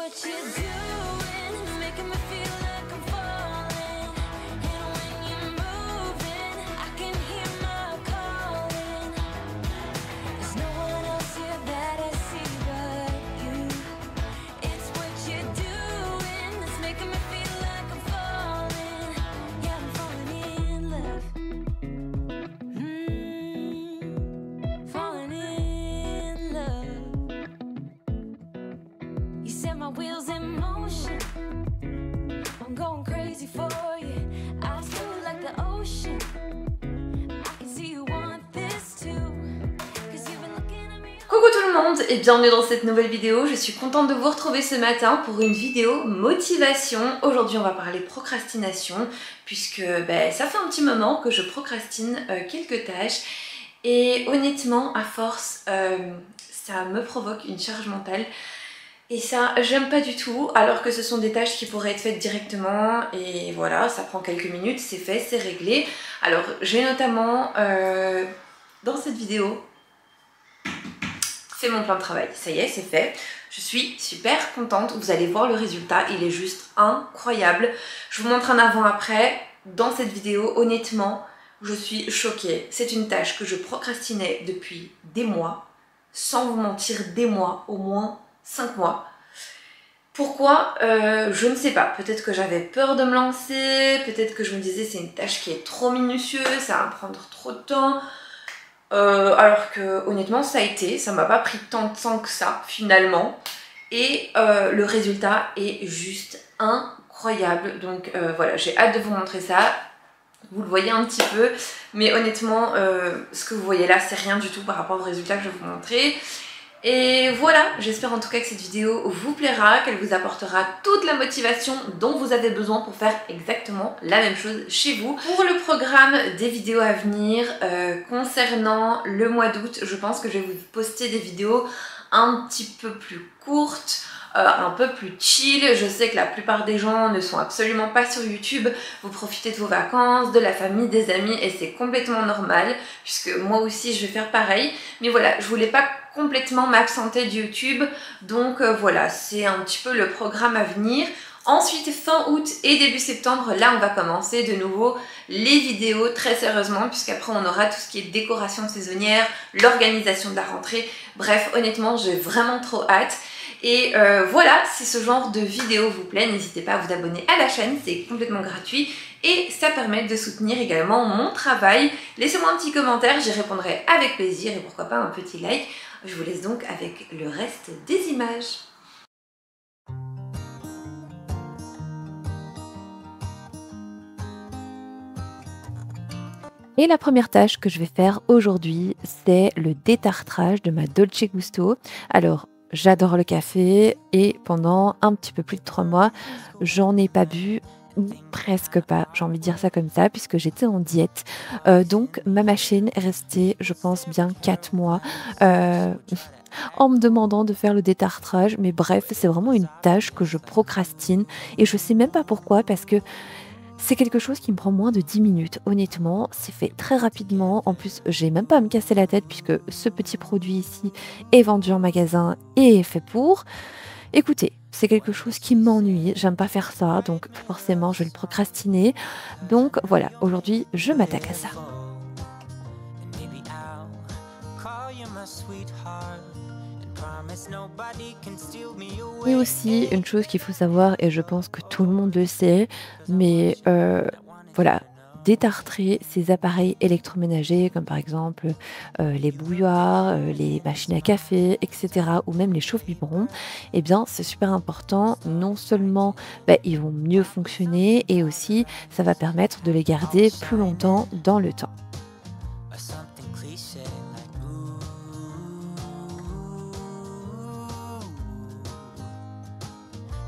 Coucou tout le monde et bienvenue dans cette nouvelle vidéo. Je suis contente de vous retrouver ce matin pour une vidéo motivation. Aujourd'hui on va parler procrastination puisque ça fait un petit moment que je procrastine quelques tâches et honnêtement à force ça me provoque une charge mentale et ça j'aime pas du tout, alors que ce sont des tâches qui pourraient être faites directement et voilà, ça prend quelques minutes, c'est fait, c'est réglé. Alors j'ai notamment dans cette vidéo fait mon plan de travail, ça y est, c'est fait. Je suis super contente, vous allez voir le résultat, il est juste incroyable. Je vous montre un avant-après dans cette vidéo. Honnêtement, je suis choquée. C'est une tâche que je procrastinais depuis des mois, sans vous mentir, des mois, au moins 5 mois. Pourquoi je ne sais pas. Peut-être que j'avais peur de me lancer, peut-être que je me disais c'est une tâche qui est trop minutieuse, ça va me prendre trop de temps. Alors que honnêtement ça m'a pas pris tant de temps que ça finalement et le résultat est juste incroyable. Donc voilà, j'ai hâte de vous montrer ça. Vous le voyez un petit peu, mais honnêtement ce que vous voyez là c'est rien du tout par rapport au résultat que je vais vous montrer. Et voilà, j'espère en tout cas que cette vidéo vous plaira, qu'elle vous apportera toute la motivation dont vous avez besoin pour faire exactement la même chose chez vous. Pour le programme des vidéos à venir, concernant le mois d'août, je pense que je vais vous poster des vidéos un petit peu plus courtes, un peu plus chill. Je sais que la plupart des gens ne sont absolument pas sur YouTube, vous profitez de vos vacances, de la famille, des amis et c'est complètement normal puisque moi aussi je vais faire pareil. Mais voilà, je voulais pas complètement m'absenter de YouTube, donc voilà, c'est un petit peu le programme à venir. Ensuite, fin août et début septembre, là on va commencer de nouveau les vidéos très sérieusement, puisqu'après on aura tout ce qui est décoration saisonnière, l'organisation de la rentrée. Bref, honnêtement, j'ai vraiment trop hâte. Et voilà, si ce genre de vidéo vous plaît, n'hésitez pas à vous abonner à la chaîne, c'est complètement gratuit et ça permet de soutenir également mon travail. Laissez-moi un petit commentaire, j'y répondrai avec plaisir et pourquoi pas un petit like. Je vous laisse donc avec le reste des images. Et la première tâche que je vais faire aujourd'hui, c'est le détartrage de ma Dolce Gusto. Alors, j'adore le café et pendant un petit peu plus de 3 mois, j'en ai pas bu, ou presque pas, j'ai envie de dire ça comme ça, puisque j'étais en diète. Donc, ma machine est restée, je pense, bien 4 mois en me demandant de faire le détartrage. Mais bref, c'est vraiment une tâche que je procrastine et je sais même pas pourquoi, parce que c'est quelque chose qui me prend moins de 10 minutes. Honnêtement, c'est fait très rapidement. En plus, j'ai même pas à me casser la tête puisque ce petit produit ici est vendu en magasin et est fait pour. Écoutez, c'est quelque chose qui m'ennuie. J'aime pas faire ça, donc forcément, je vais le procrastiner. Donc voilà, aujourd'hui, je m'attaque à ça. Et aussi, une chose qu'il faut savoir, et je pense que tout le monde le sait, mais voilà, détartrer ces appareils électroménagers, comme par exemple les bouilloires, les machines à café, etc., ou même les chauffe-biberons, eh bien, c'est super important. Non seulement ils vont mieux fonctionner, et aussi, ça va permettre de les garder plus longtemps dans le temps.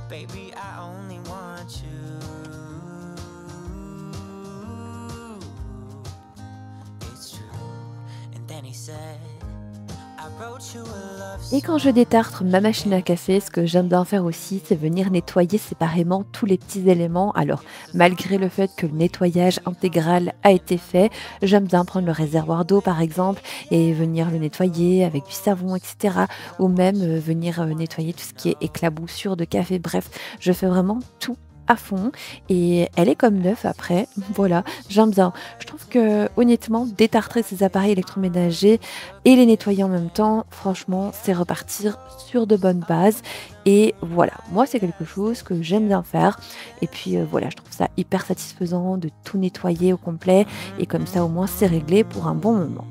Baby, I only want you. It's true. And then he said, Et quand je détartre ma machine à café, ce que j'aime bien faire aussi, c'est venir nettoyer séparément tous les petits éléments. Alors, malgré le fait que le nettoyage intégral a été fait, j'aime bien prendre le réservoir d'eau par exemple et venir le nettoyer avec du savon, etc. Ou même venir nettoyer tout ce qui est éclaboussure de café. Bref, je fais vraiment tout à fond et elle est comme neuve après. Voilà, j'aime bien. Je trouve que honnêtement, détartrer ces appareils électroménagers et les nettoyer en même temps, franchement, c'est repartir sur de bonnes bases. Et voilà, moi c'est quelque chose que j'aime bien faire. Et puis voilà, je trouve ça hyper satisfaisant de tout nettoyer au complet et comme ça au moins c'est réglé pour un bon moment.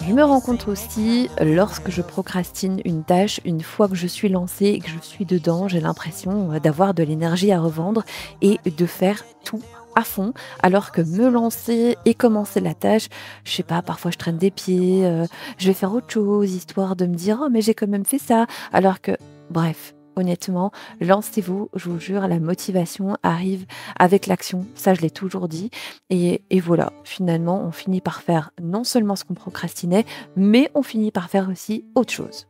Je me rends compte aussi, lorsque je procrastine une tâche, une fois que je suis lancée et que je suis dedans, j'ai l'impression d'avoir de l'énergie à revendre et de faire tout à fond, alors que me lancer et commencer la tâche, je sais pas, parfois je traîne des pieds, je vais faire autre chose, histoire de me dire: «Oh mais j'ai quand même fait ça», alors que bref, honnêtement, lancez-vous, je vous jure, la motivation arrive avec l'action, ça je l'ai toujours dit et voilà, finalement, on finit par faire non seulement ce qu'on procrastinait, mais on finit par faire aussi autre chose.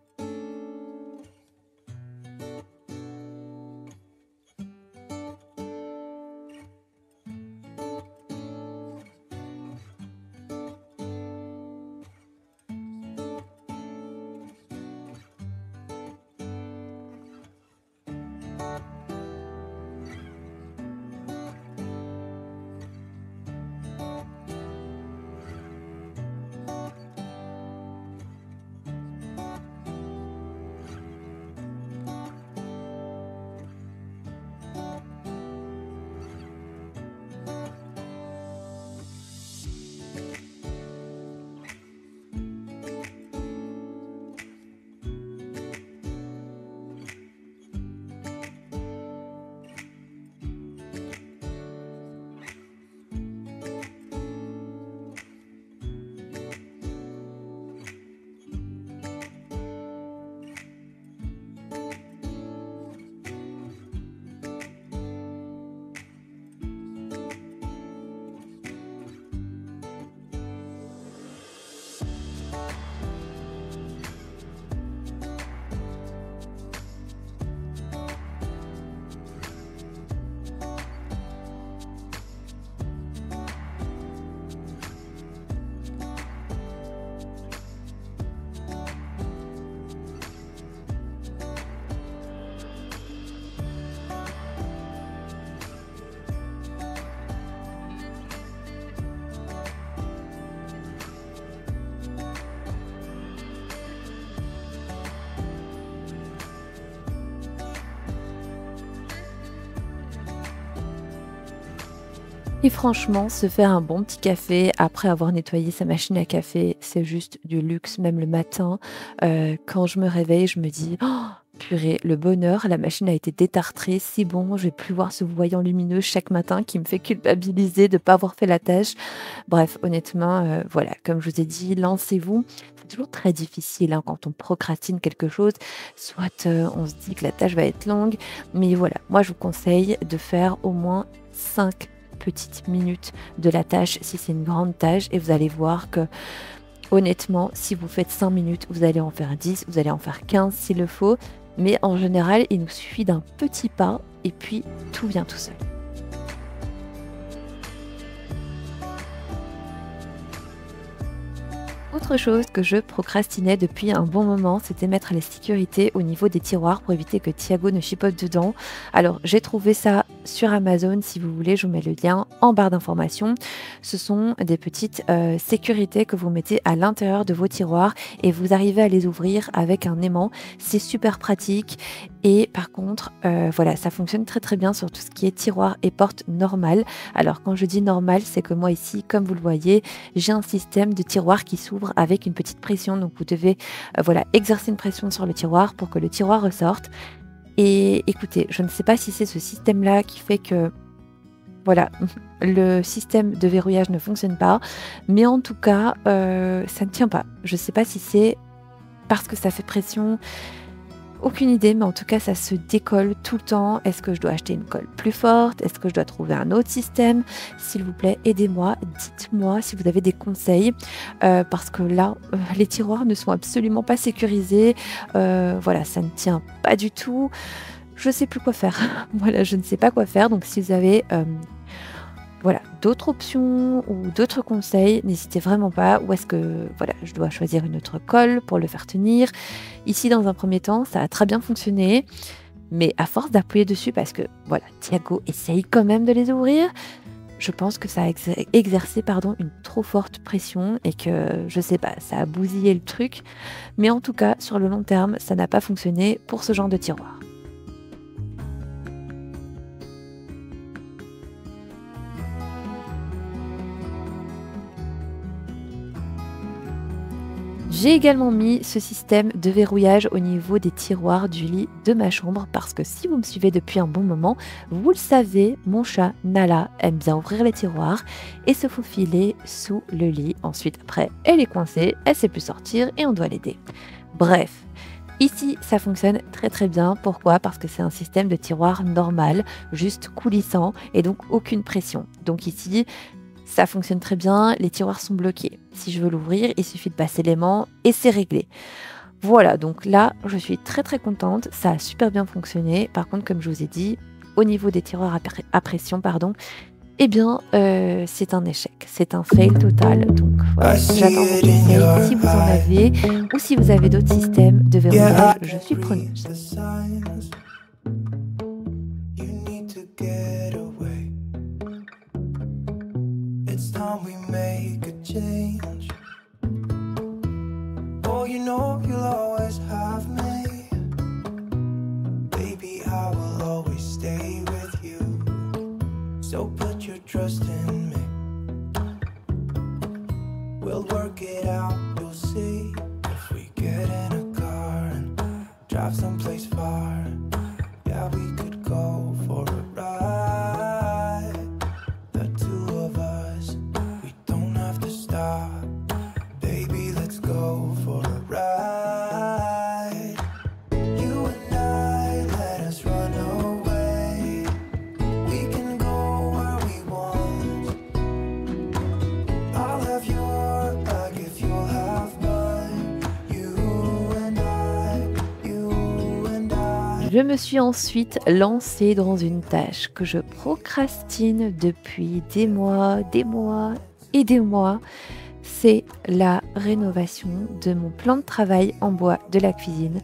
Et franchement, se faire un bon petit café après avoir nettoyé sa machine à café, c'est juste du luxe, même le matin. Quand je me réveille, je me dis: «Oh purée, le bonheur, la machine a été détartrée, c'est bon, je vais plus voir ce voyant lumineux chaque matin qui me fait culpabiliser de ne pas avoir fait la tâche». Bref, honnêtement, voilà, comme je vous ai dit, lancez-vous. C'est toujours très difficile, hein, quand on procrastine quelque chose. Soit, on se dit que la tâche va être longue, mais voilà, moi je vous conseille de faire au moins 5 petites minutes de la tâche si c'est une grande tâche et vous allez voir que honnêtement, si vous faites 5 minutes, vous allez en faire 10, vous allez en faire 15 s'il le faut, mais en général, il nous suffit d'un petit pas et puis tout vient tout seul. Autre chose que je procrastinais depuis un bon moment, c'était mettre les sécurités au niveau des tiroirs pour éviter que Thiago ne chipote dedans. Alors, j'ai trouvé ça sur Amazon, si vous voulez, je vous mets le lien en barre d'informations. Ce sont des petites sécurités que vous mettez à l'intérieur de vos tiroirs et vous arrivez à les ouvrir avec un aimant. C'est super pratique et par contre, voilà, ça fonctionne très très bien sur tout ce qui est tiroir et porte normale. Alors, quand je dis normal, c'est que moi ici, comme vous le voyez, j'ai un système de tiroir qui s'ouvre avec une petite pression. Donc, vous devez voilà, exercer une pression sur le tiroir pour que le tiroir ressorte. Et écoutez, je ne sais pas si c'est ce système-là qui fait que voilà, le système de verrouillage ne fonctionne pas, mais en tout cas, ça ne tient pas. Je ne sais pas si c'est parce que ça fait pression. aucune idée, mais en tout cas, ça se décolle tout le temps. Est-ce que je dois acheter une colle plus forte? Est-ce que je dois trouver un autre système? S'il vous plaît, aidez-moi, dites-moi si vous avez des conseils, parce que là, les tiroirs ne sont absolument pas sécurisés. Voilà, ça ne tient pas du tout. Je sais plus quoi faire. Voilà, je ne sais pas quoi faire. Donc, si vous avez voilà, d'autres options ou d'autres conseils, n'hésitez vraiment pas. Ou est-ce que voilà, je dois choisir une autre colle pour le faire tenir? Ici, dans un premier temps, ça a très bien fonctionné. Mais à force d'appuyer dessus, parce que voilà, Thiago essaye quand même de les ouvrir, je pense que ça a exercé une trop forte pression et que, je sais pas, ça a bousillé le truc. Mais en tout cas, sur le long terme, ça n'a pas fonctionné pour ce genre de tiroir. J'ai également mis ce système de verrouillage au niveau des tiroirs du lit de ma chambre parce que si vous me suivez depuis un bon moment, vous le savez, mon chat Nala aime bien ouvrir les tiroirs et se faufiler sous le lit. Ensuite, après, elle est coincée, elle ne sait plus sortir et on doit l'aider. Bref, ici, ça fonctionne très très bien. Pourquoi? Parce que c'est un système de tiroir normal, juste coulissant et donc aucune pression. Donc ici, ça fonctionne très bien, les tiroirs sont bloqués. Si je veux l'ouvrir, il suffit de passer l'aimant et c'est réglé. Voilà, donc là, je suis très très contente, ça a super bien fonctionné. Par contre, comme je vous ai dit, au niveau des tiroirs à pression, eh bien, c'est un échec, c'est un fail total. Donc voilà, j'attends vos conseils si vous en avez ou si vous avez d'autres systèmes de verrouillage, je suis preneuse. It's time we make a change. Oh, you know you'll always have me. Baby, I will always stay with you. So put your trust in me. We'll work it out, you'll see. If we get in a car and drive someplace far, yeah, we could go for a ride. The two of us, we don't have to stop. Baby, let's go for a ride. You and I, let us run away. We can go where we want. I'll have your back if you'll have mine. You and I. Je me suis ensuite lancée dans une tâche que je procrastine depuis des mois et des mois. C'est la rénovation de mon plan de travail en bois de la cuisine.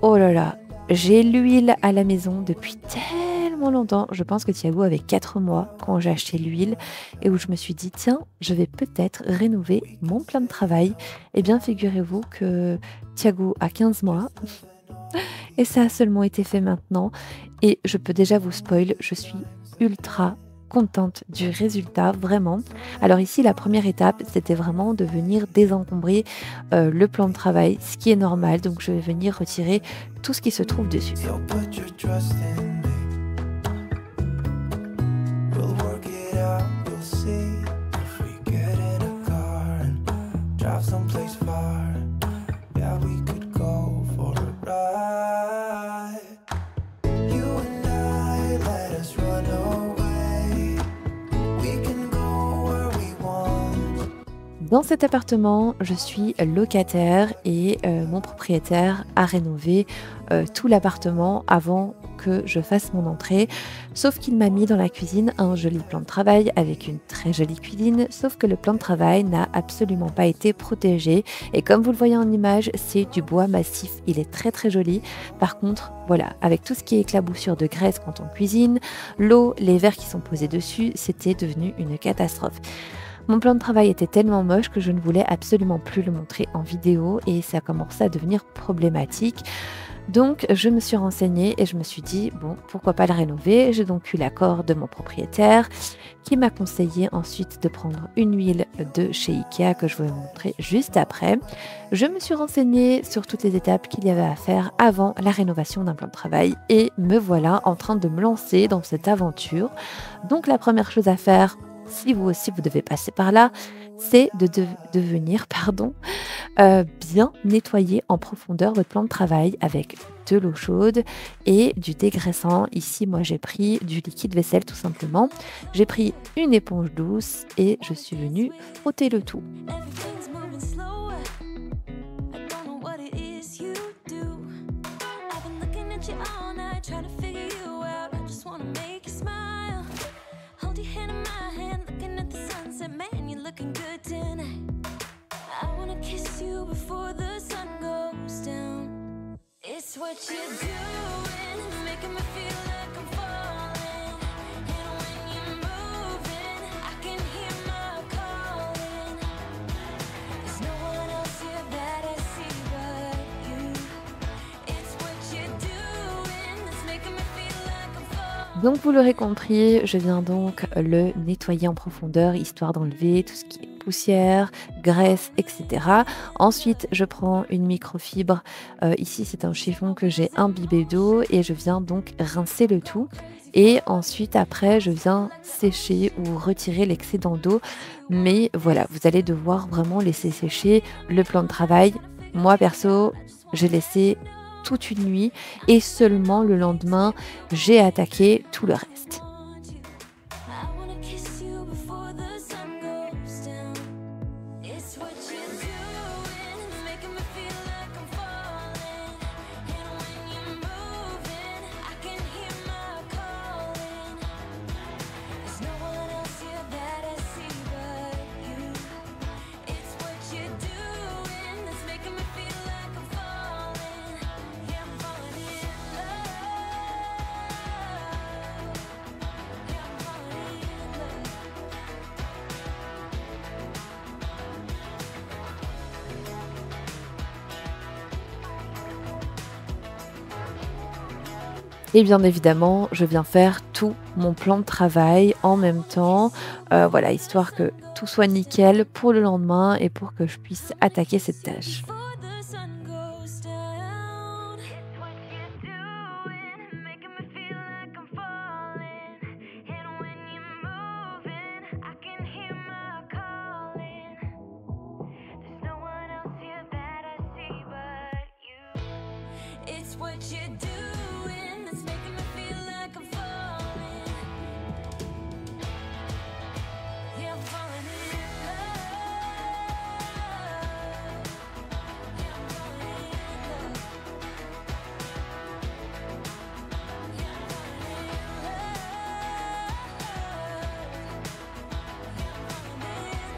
Oh là là, j'ai l'huile à la maison depuis tellement longtemps. Je pense que Thiago avait 4 mois quand j'ai acheté l'huile et où je me suis dit, tiens, je vais peut-être rénover mon plan de travail. Eh bien, figurez-vous que Thiago a 15 mois. Et ça a seulement été fait maintenant. Et je peux déjà vous spoil, je suis ultra contente du résultat, vraiment. Alors ici, la première étape, c'était vraiment de venir désencombrer le plan de travail, ce qui est normal. Donc je vais venir retirer tout ce qui se trouve dessus. So put your trust in me. We'll work it out, you'll see. If we get in a car and drive someplace far, yeah, we could go for a ride. You and I, let us run away. We can go where we want. Dans cet appartement, je suis locataire et mon propriétaire a rénové tout l'appartement avant que je fasse mon entrée. Sauf qu'il m'a mis dans la cuisine un joli plan de travail avec une très jolie cuisine. Sauf que le plan de travail n'a absolument pas été protégé. Et comme vous le voyez en image, c'est du bois massif. Il est très très joli. Par contre, voilà, avec tout ce qui est éclaboussure de graisse quand on cuisine, l'eau, les verres qui sont posés dessus, c'était devenu une catastrophe. Mon plan de travail était tellement moche que je ne voulais absolument plus le montrer en vidéo et ça commençait à devenir problématique. Donc je me suis renseignée et je me suis dit, bon, pourquoi pas le rénover? J'ai donc eu l'accord de mon propriétaire qui m'a conseillé ensuite de prendre une huile de chez Ikea que je vais vous montrer juste après. Je me suis renseignée sur toutes les étapes qu'il y avait à faire avant la rénovation d'un plan de travail et me voilà en train de me lancer dans cette aventure. Donc la première chose à faire, si vous aussi vous devez passer par là, c'est de venir bien nettoyer en profondeur votre plan de travail avec de l'eau chaude et du dégraissant. Ici, moi, j'ai pris du liquide vaisselle tout simplement. J'ai pris une éponge douce et je suis venue frotter le tout. Everything's moving slower. I don't know what it is you do. I've been looking at you all night, trying to figure you out. I just wanna make you smile. Hold your hand in my hand, looking at the sunset. Man, you're looking good tonight. I wanna kiss you before the sun goes down. It's what you're doing, making me feel like I'm falling. And when you're moving, I can hear my calling. There's no one else here that I see but you. It's what you're doing, that's making me feel like I'm falling. Donc vous l'aurez compris, je viens donc le nettoyer en profondeur, histoire d'enlever tout ce qui est poussière, graisse, etc. Ensuite, je prends une microfibre. Ici, c'est un chiffon que j'ai imbibé d'eau et je viens donc rincer le tout. Et ensuite, après, je viens sécher ou retirer l'excédent d'eau. Mais voilà, vous allez devoir vraiment laisser sécher le plan de travail. Moi, perso, j'ai laissé toute une nuit et seulement le lendemain, j'ai attaqué tout le reste. I wanna kiss you before the sun goes down. It's what you're doing, making me feel like I'm falling. And when you're moving, I can hear my calling. There's no one else here that I see but you. It's what you're doing, that's making me feel like I'm falling. Yeah, I'm falling in love. Yeah, I'm falling in love. Et bien évidemment, je viens faire tout mon plan de travail en même temps, voilà, histoire que tout soit nickel pour le lendemain et pour que je puisse attaquer cette tâche. Before the sun goes down. It's what you're doing, making me feel like I'm falling. And when you're moving, I can hear my calling. There's no one else here that I see but you. It's what you're doing, that's making me feel like I'm falling. Yeah, I'm falling in love. Yeah, I'm falling in love. Yeah, I'm falling in love. Yeah, I'm falling in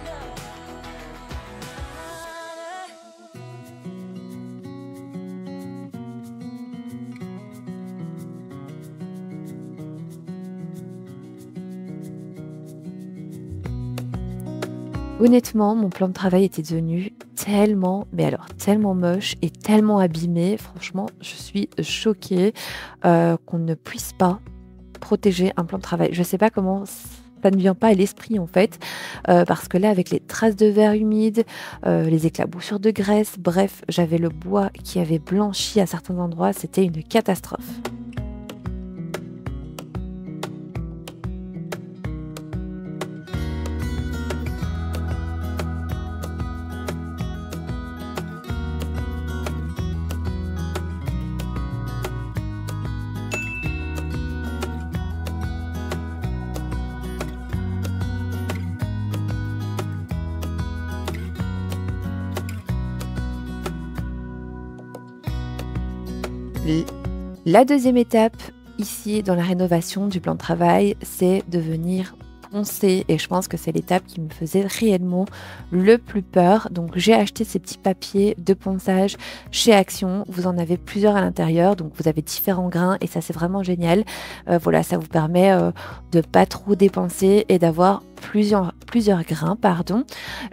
love. Honnêtement, mon plan de travail était devenu tellement, mais alors tellement moche et tellement abîmé. Franchement, je suis choquée qu'on ne puisse pas protéger un plan de travail. Je ne sais pas comment ça ne vient pas à l'esprit en fait, parce que là, avec les traces de verre humide, les éclaboussures de graisse, bref, j'avais le bois qui avait blanchi à certains endroits. C'était une catastrophe. La deuxième étape ici dans la rénovation du plan de travail, c'est de venir poncer et je pense que c'est l'étape qui me faisait réellement le plus peur. Donc j'ai acheté ces petits papiers de ponçage chez Action. Vous en avez plusieurs à l'intérieur, donc vous avez différents grains et ça c'est vraiment génial. Voilà, ça vous permet de pas trop dépenser et d'avoir plusieurs grains, pardon.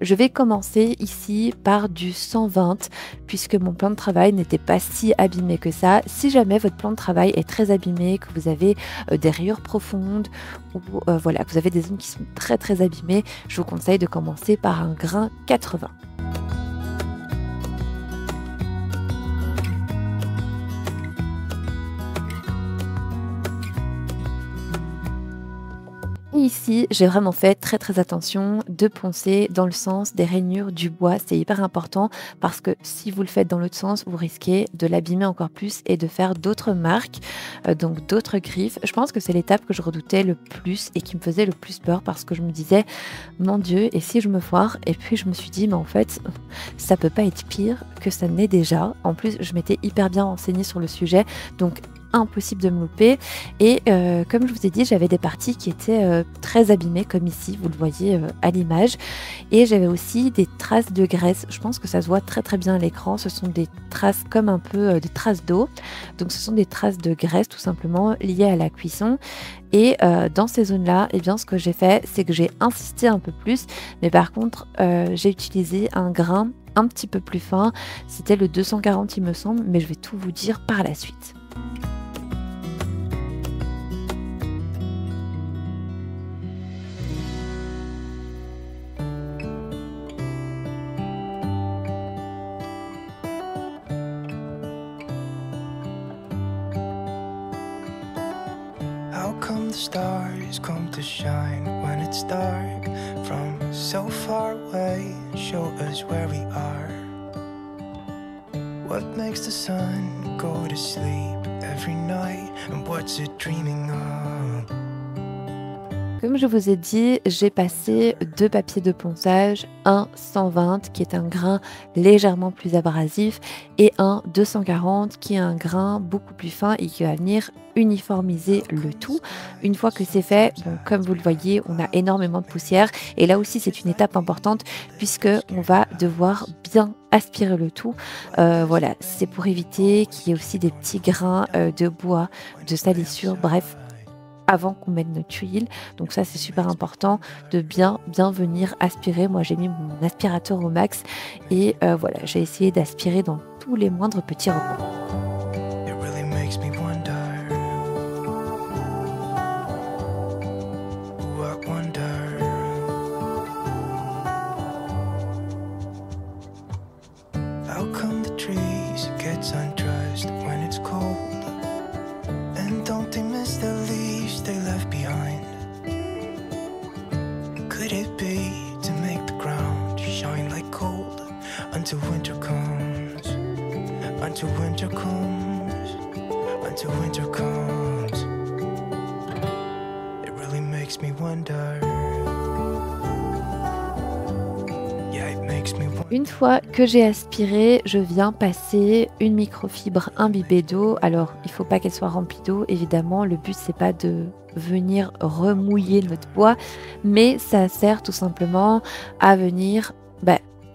Je vais commencer ici par du 120 puisque mon plan de travail n'était pas si abîmé que ça. Si jamais votre plan de travail est très abîmé, que vous avez des rayures profondes ou voilà, que vous avez des zones qui sont très très abîmées, je vous conseille de commencer par un grain 80. Et Ici, j'ai vraiment fait très attention de poncer dans le sens des rainures du bois. C'est hyper important parce que si vous le faites dans l'autre sens, vous risquez de l'abîmer encore plus et de faire d'autres marques, donc d'autres griffes. Je pense que c'est l'étape que je redoutais le plus et qui me faisait le plus peur parce que je me disais, mon Dieu, et si je me foire? Et puis je me suis dit, mais en fait, ça peut pas être pire que ça n'est déjà. En plus, je m'étais hyper bien renseignée sur le sujet, donc impossible de me louper. Et comme je vous ai dit, j'avais des parties qui étaient très abîmées comme ici, vous le voyez à l'image, et j'avais aussi des traces de graisse. Je pense que ça se voit très bien à l'écran. Ce sont des traces comme un peu des traces d'eau, donc ce sont des traces de graisse tout simplement liées à la cuisson. Et dans ces zones-là, eh bien, ce que j'ai fait, c'est que j'ai insisté un peu plus, mais par contre j'ai utilisé un grain un petit peu plus fin. C'était le 240 il me semble, mais je vais tout vous dire par la suite. How come the stars come to shine when it's dark from so far away and show us where we are? What makes the sun go to sleep every night and what's it dreaming of? Comme je vous ai dit, j'ai passé 2 papiers de ponçage, un 120 qui est un grain légèrement plus abrasif et un 240 qui est un grain beaucoup plus fin et qui va venir uniformiser le tout. Une fois que c'est fait, bon, comme vous le voyez, on a énormément de poussière et là aussi c'est une étape importante puisque on va devoir bien aspirer le tout. Voilà, c'est pour éviter qu'il y ait aussi des petits grains de bois, de salissure, bref, avant qu'on mette notre huile. Donc ça c'est super important de bien venir aspirer. Moi j'ai mis mon aspirateur au max et voilà, j'ai essayé d'aspirer dans tous les moindres petits recoins. It really makes me wonder. Ooh, I wonder. How come the trees get undressed when it's cold? And don't they miss the leaves they left behind? Could it be to make the ground shine like gold until winter comes? Until winter comes, until winter comes. It really makes me wonder. Yeah, it makes me wonder. Une fois que j'ai aspiré, je viens passer une microfibre imbibée d'eau. Alors, il ne faut pas qu'elle soit remplie d'eau, évidemment. Le but, c'est pas de venir remouiller notre bois, mais ça sert tout simplement à venir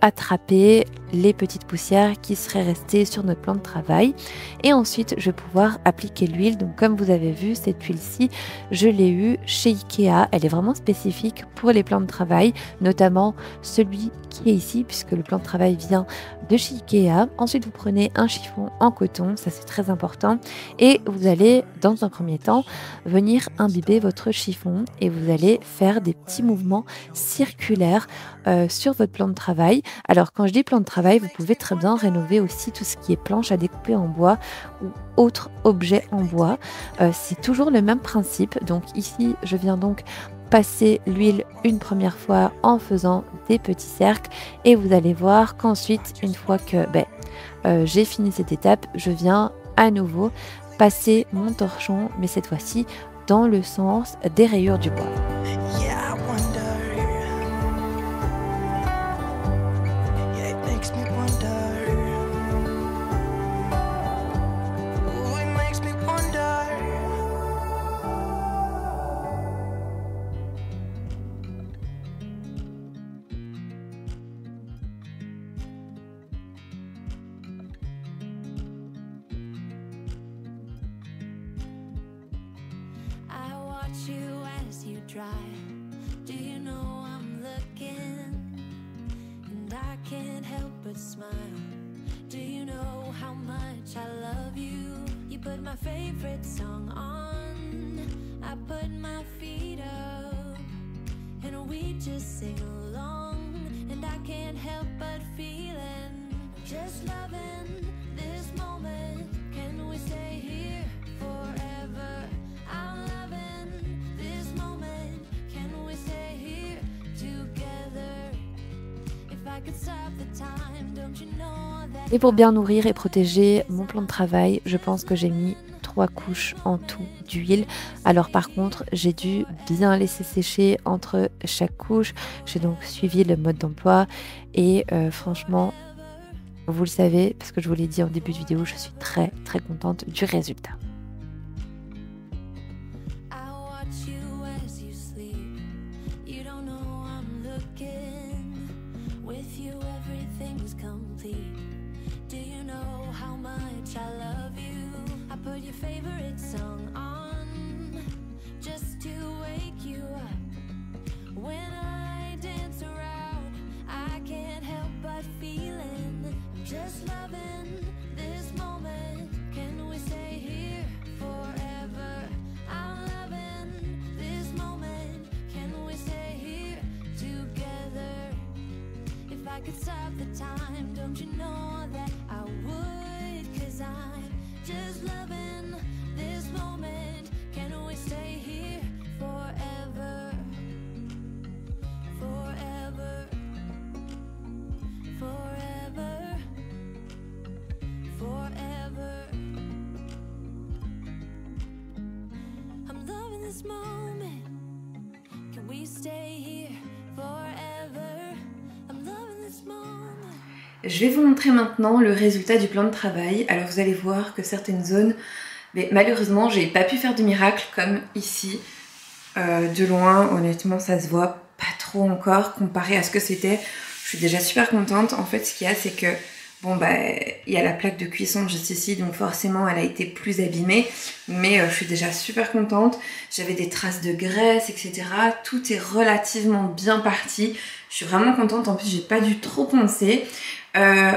attraper les petites poussières qui seraient restées sur notre plan de travail. Et ensuite, je vais pouvoir appliquer l'huile. Donc, comme vous avez vu, cette huile-ci, je l'ai eue chez Ikea. Elle est vraiment spécifique pour les plans de travail, notamment celui qui est ici, puisque le plan de travail vient de chez Ikea. Ensuite, vous prenez un chiffon en coton, ça c'est très important. Et vous allez, dans un premier temps, venir imbiber votre chiffon et vous allez faire des petits mouvements circulaires sur votre plan de travail. Alors, quand je dis plan de travail, vous pouvez très bien rénover aussi tout ce qui est planche à découper en bois ou autres objets en bois. C'est toujours le même principe. Donc ici, je viens donc passer l'huile une première fois en faisant des petits cercles et vous allez voir qu'ensuite, une fois que j'ai fini cette étape, je viens à nouveau passer mon torchon, mais cette fois-ci dans le sens des rayures du bois. Yeah, I wonder. Yeah, it makes me wonder. Ooh, it makes me wonder. I watch you as you drive. Do you know I'm looking? And I can't help but smile. Do you know how much I love you? You put my favorite song on. I put my feet up. And we just sing along. And I can't help but feeling. Just loving this moment. Can we stay here forever? I'm loving this moment. Can Et pour bien nourrir et protéger mon plan de travail, je pense que j'ai mis 3 couches en tout d'huile. Alors par contre, j'ai dû bien laisser sécher entre chaque couche. J'ai donc suivi le mode d'emploi et franchement, vous le savez, parce que je vous l'ai dit en début de vidéo, je suis très très contente du résultat. Just loving this moment. Can we stay here forever? I'm loving this moment. Can we stay here together? If I could stop the time, don't you know that I would? 'Cause I'm just loving this moment. Can we stay here forever? Forever. Forever. Forever. I'm loving this moment. Can we stay here forever? I'm loving this moment. Je vais vous montrer maintenant le résultat du plan de travail. Alors vous allez voir que certaines zones, mais malheureusement j'ai pas pu faire de miracle comme ici. De loin, honnêtement ça se voit pas trop encore comparé à ce que c'était. Je suis déjà super contente. En fait ce qu'il y a c'est que bon bah il y a la plaque de cuisson juste ici, donc forcément elle a été plus abîmée, mais je suis déjà super contente. J'avais des traces de graisse, etc. Tout est relativement bien parti. Je suis vraiment contente, en plus j'ai pas dû trop poncer.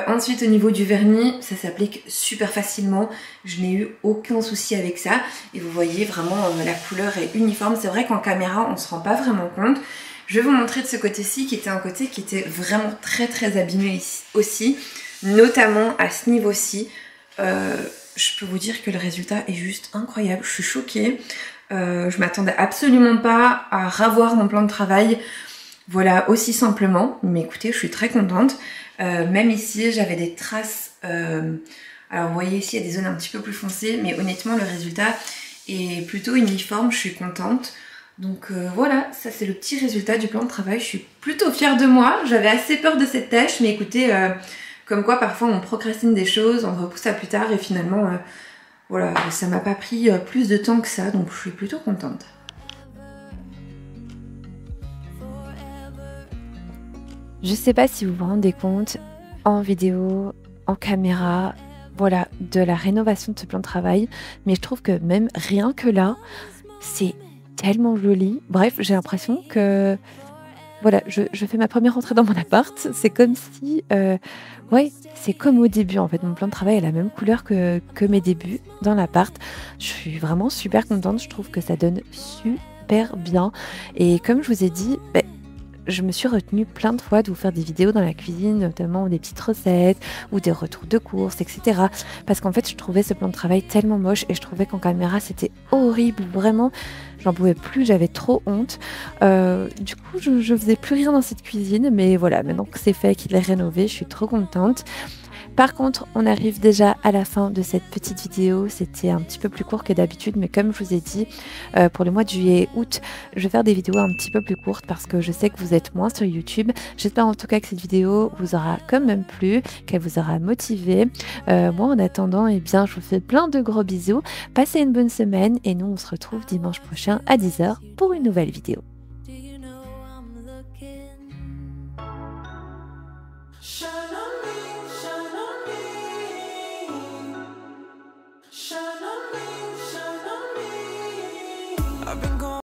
Ensuite au niveau du vernis, ça s'applique super facilement. Je n'ai eu aucun souci avec ça. Et vous voyez vraiment la couleur est uniforme. C'est vrai qu'en caméra on se rend pas vraiment compte. Je vais vous montrer de ce côté-ci qui était un côté qui était vraiment très très abîmé ici, aussi. Notamment à ce niveau-ci. Je peux vous dire que le résultat est juste incroyable. Je suis choquée. Je m'attendais absolument pas à revoir mon plan de travail. Voilà, aussi simplement. Mais écoutez, je suis très contente. Même ici, j'avais des traces. Alors vous voyez ici, il y a des zones un petit peu plus foncées. Mais honnêtement, le résultat est plutôt uniforme. Je suis contente. Donc voilà, ça c'est le petit résultat du plan de travail. Je suis plutôt fière de moi. J'avais assez peur de cette tâche. Mais écoutez... comme quoi parfois on procrastine des choses, on repousse à plus tard et finalement voilà, ça m'a pas pris plus de temps que ça, donc je suis plutôt contente. Je sais pas si vous vous rendez compte en vidéo, en caméra, voilà, de la rénovation de ce plan de travail, mais je trouve que même rien que là, c'est tellement joli. Bref, j'ai l'impression que voilà, je fais ma première entrée dans mon appart. C'est comme si... ouais, c'est comme au début en fait. Mon plan de travail a la même couleur que mes débuts dans l'appart. Je suis vraiment super contente. Je trouve que ça donne super bien. Et comme je vous ai dit... je me suis retenue plein de fois de vous faire des vidéos dans la cuisine, notamment des petites recettes ou des retours de courses, etc. Parce qu'en fait, je trouvais ce plan de travail tellement moche et je trouvais qu'en caméra, c'était horrible. Vraiment, j'en pouvais plus, j'avais trop honte. Du coup, je faisais plus rien dans cette cuisine. Mais voilà, maintenant que c'est fait, qu'il est rénové, je suis trop contente. Par contre, on arrive déjà à la fin de cette petite vidéo. C'était un petit peu plus court que d'habitude, mais comme je vous ai dit, pour le mois de juillet et août, je vais faire des vidéos un petit peu plus courtes parce que je sais que vous êtes moins sur YouTube. J'espère en tout cas que cette vidéo vous aura quand même plu, qu'elle vous aura motivé. Moi, en attendant, eh bien, je vous fais plein de gros bisous. Passez une bonne semaine et nous, on se retrouve dimanche prochain à 10 h pour une nouvelle vidéo. I've been going